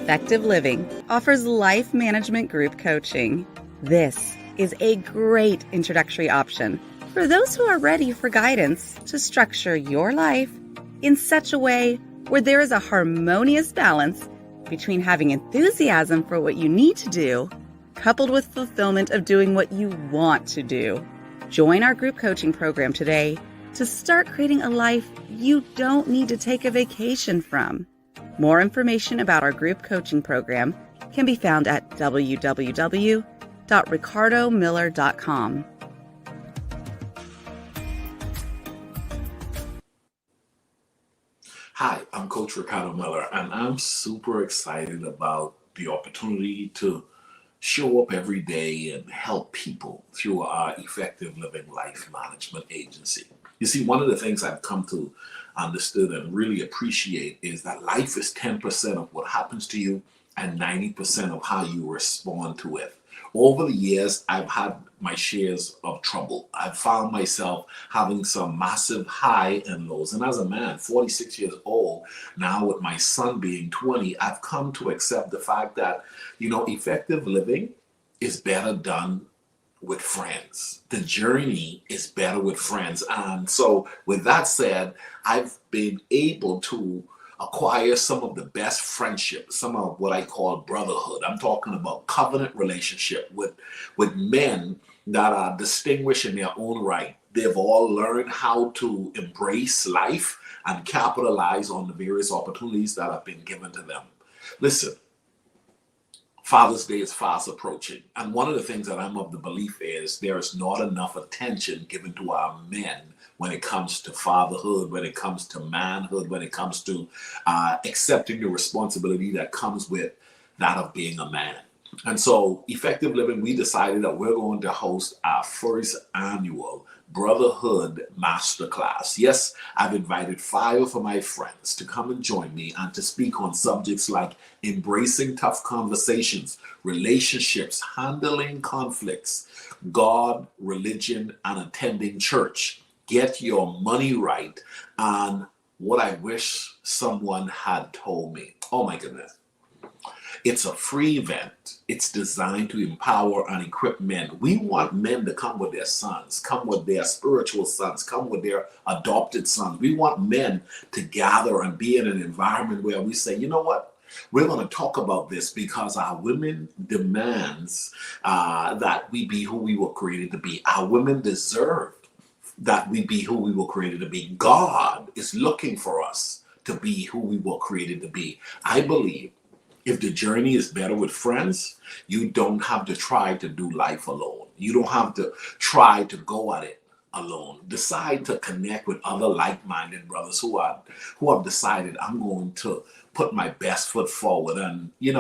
Effective Living offers life management group coaching. This is a great introductory option for those who are ready for guidance to structure your life in such a way where there is a harmonious balance between having enthusiasm for what you need to do, coupled with fulfillment of doing what you want to do. Join our group coaching program today to start creating a life you don't need to take a vacation from. More information about our group coaching program can be found at www.ricardomiller.com. Hi, I'm Coach Ricardo Miller, and I'm super excited about the opportunity to show up every day and help people through our Effective Living Life Management Agency. You see, one of the things I've come to understand and really appreciate is that life is 10% of what happens to you and 90% of how you respond to it. Over the years, I've had my shares of trouble. I've found myself having some massive high and lows. And as a man, 46 years old, now with my son being 20, I've come to accept the fact that, effective living is better done with friends. The journey is better with friends. And so with that said, I've been able to acquire some of the best friendships, some of what I call brotherhood. I'm talking about covenant relationship with men that are distinguished in their own right. They've all learned how to embrace life and capitalize on the various opportunities that have been given to them. Listen, Father's Day is fast approaching. And one of the things that I'm of the belief is there is not enough attention given to our men when it comes to fatherhood, when it comes to manhood, when it comes to accepting the responsibility that comes with that of being a man. And so Effective Living, we decided that we're going to host our first annual Brotherhood Masterclass. Yes, I've invited 5 of my friends to come and join me and to speak on subjects like embracing tough conversations, relationships, handling conflicts, God, religion, and attending church. Get your money right, and what I wish someone had told me. Oh my goodness. It's a free event. It's designed to empower and equip men. We want men to come with their sons, come with their spiritual sons, come with their adopted sons. We want men to gather and be in an environment where we say, you know what? We're going to talk about this because our women demands that we be who we were created to be. Our women deserve that we be who we were created to be. God is looking for us to be who we were created to be. I believe if the journey is better with friends, you don't have to try to do life alone. You don't have to try to go at it alone. Decide to connect with other like-minded brothers who have decided, I'm going to put my best foot forward. And you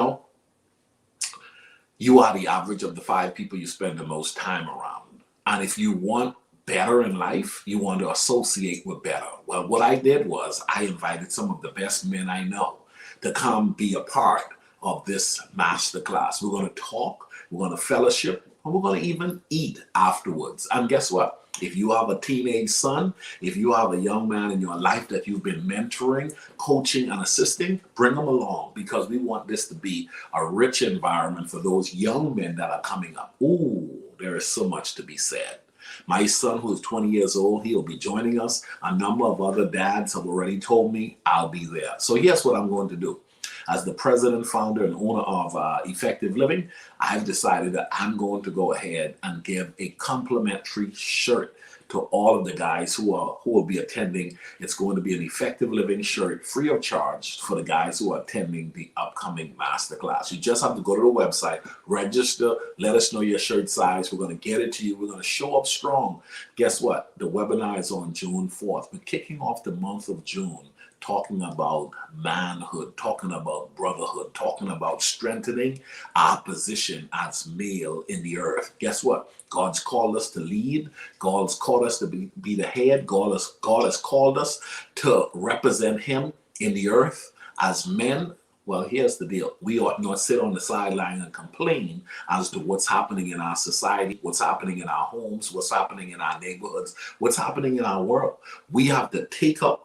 are the average of the 5 people you spend the most time around. And if you want better in life, you want to associate with better. Well, what I did was I invited some of the best men I know to come be a part of this masterclass. We're going to talk, we're going to fellowship, and we're going to even eat afterwards. And guess what? If you have a teenage son, if you have a young man in your life that you've been mentoring, coaching, and assisting, bring them along, because we want this to be a rich environment for those young men that are coming up. Ooh, there is so much to be said. My son, who is 20 years old, he'll be joining us. A number of other dads have already told me I'll be there. So here's what I'm going to do. As the president, founder, and owner of Effective Living, I've decided that I'm going to go ahead and give a complimentary shirt to all of the guys who will be attending. It's going to be an Effective Living shirt, free of charge, for the guys who are attending the upcoming masterclass. You just have to go to the website, register, let us know your shirt size. We're going to get it to you. We're going to show up strong. Guess what? The webinar is on June 4th. We're kicking off the month of June, talking about manhood, talking about brotherhood, talking about strengthening our position as male in the earth. Guess what? God's called us to lead. God's called us to be the head. God has called us to represent him in the earth as men. Well, here's the deal. We ought not sit on the sideline and complain as to what's happening in our society, what's happening in our homes, what's happening in our neighborhoods, what's happening in our world. We have to take up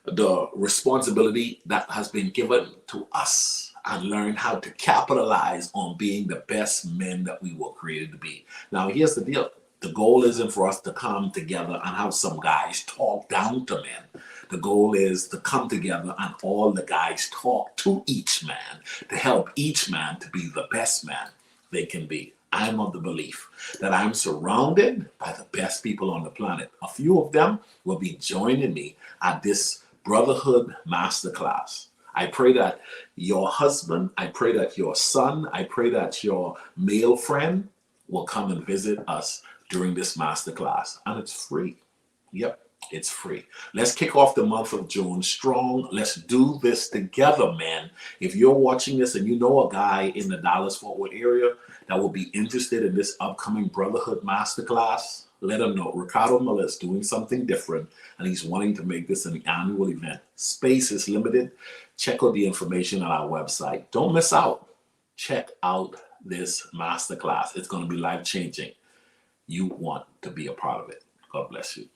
the responsibility that has been given to us and learn how to capitalize on being the best men that we were created to be. Now, here's the deal. The goal isn't for us to come together and have some guys talk down to men. The goal is to come together and all the guys talk to each man to help each man to be the best man they can be. I'm of the belief that I'm surrounded by the best people on the planet. A few of them will be joining me at this Brotherhood Masterclass. I pray that your husband, I pray that your son, I pray that your male friend will come and visit us during this masterclass. And it's free. Yep, it's free. Let's kick off the month of June strong. Let's do this together, man. If you're watching this and you know a guy in the Dallas-Fort Worth area that will be interested in this upcoming Brotherhood Masterclass, let him know. Ricardo Miller is doing something different, and he's wanting to make this an annual event. Space is limited. Check out the information on our website. Don't miss out. Check out this masterclass. It's going to be life-changing. You want to be a part of it. God bless you.